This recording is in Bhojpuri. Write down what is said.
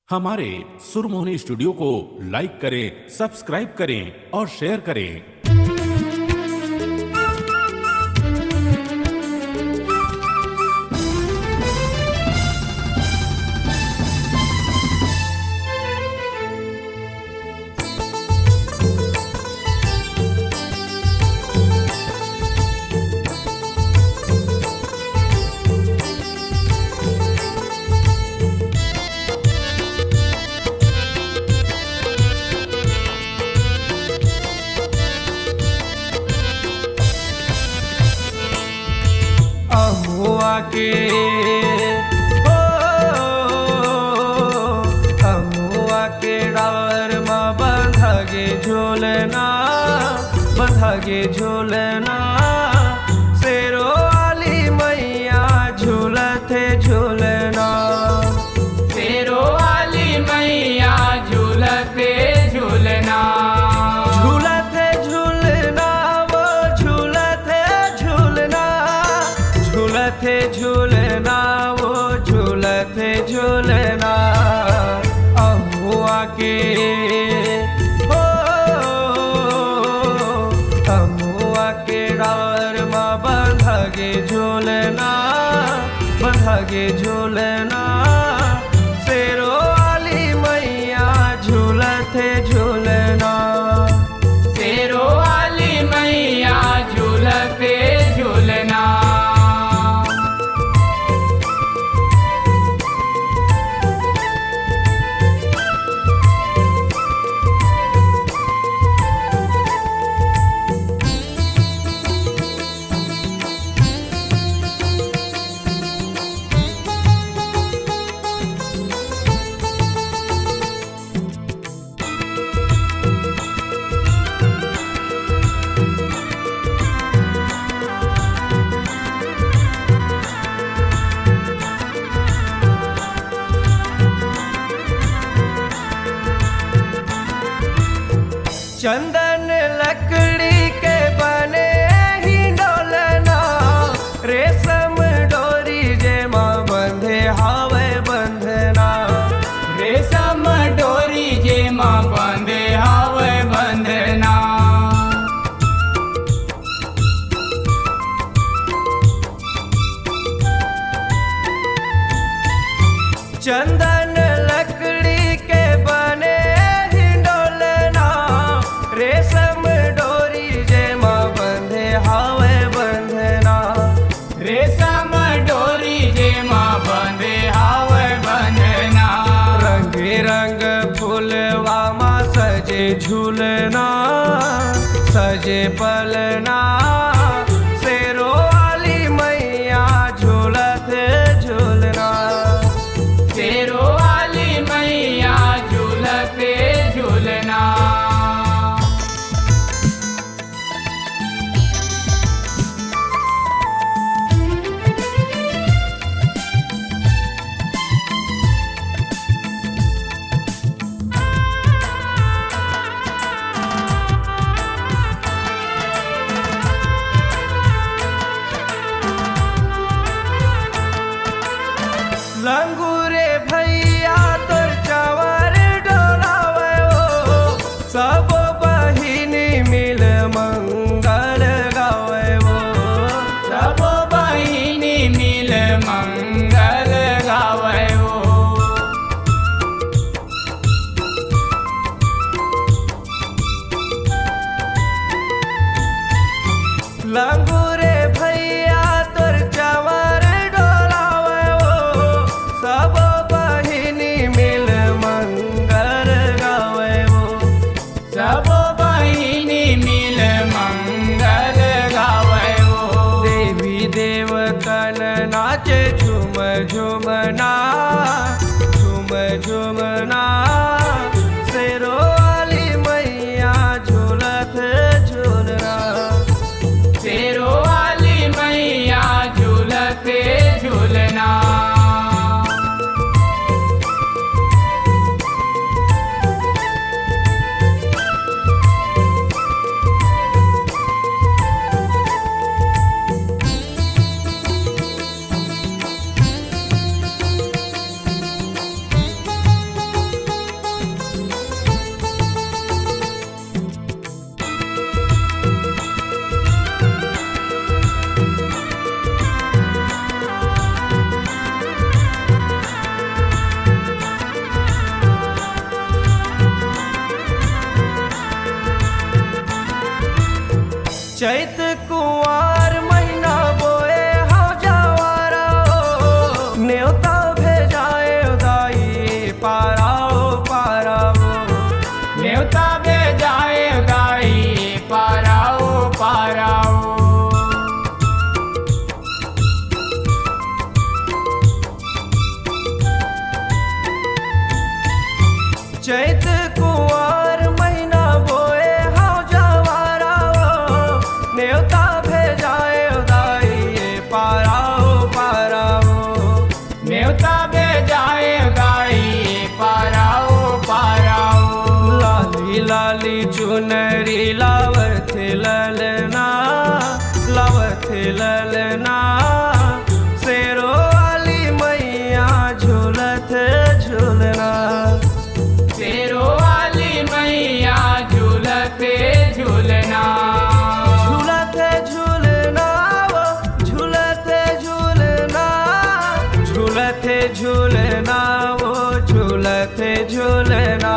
हमारे सुरमोहनी स्टूडियो को लाइक करें, सब्सक्राइब करें और शेयर करें। के हो अमुआ के डावर में बंधगे झूलना शेरो वाली मैया झूलते झूलना शेरो वाली मैया झूलते झूलना झूलते झूलना वो झूलते झूलना झूलते झूलना वो झूलते झूलना अमुआ के हो अमुआ के डावर में बंधगे झूलना शेरो वाली मैया झूलते झूलना शेरो वाली मैया झूलते झूलना चंदन लकड़ी के बने ही डोलना रेशम डोरी जे माँ बंधे हावे बंधना रेशम डोरी जे माँ बंधे हावे बंधना चंदन लकड़ी के बने ही डोलना रेशम डोरी जे माँ बंधे हावे बंधना रेशम डोरी जे माँ बंधे हावे बंधना रंगे रंग फूलवा माँ सजे झूलना सजे पलना शेरो वाली मैया झूलते झूलना शेरो वाली मैया झूलते झूलना लंगूरे भैया तोर चवर डोलावे हो सब बहिनी मिल मंगल गावे हो सब बहिनी मिल मंगल गावे हो लंगूरे भैया तोर चवर डोलावे हो सब बहिनी मिल मंगल गावे हो सब बहिनी मिल मंगल गावे हो देवी देवतन नाचे झूम झूमना झूम झूमना शेरो वाली मैया झूलते झूलना शेरो वाली मैया झूलते झूलना चैत कुंवार महीना बोए हो जवारा न्योता भेजाए दाई पाराओ पाराओ न्योता भेजाए दाई पाराओ पाराओ चैत कुंवार महीना बोए हो जवारा न्योता भेजाए दाई पाराओ पाराओ न्योता भेजाए दाई पाराओ पाराओ लाली लाली चुनरी लावत ललना लावत ललना शेरो वाली मैया झूलत झूलना शेरो वाली मैया झूलते झूलना झूलते झूलना वो झूलते झूलना झूलते झूलना वो झूलते झूलना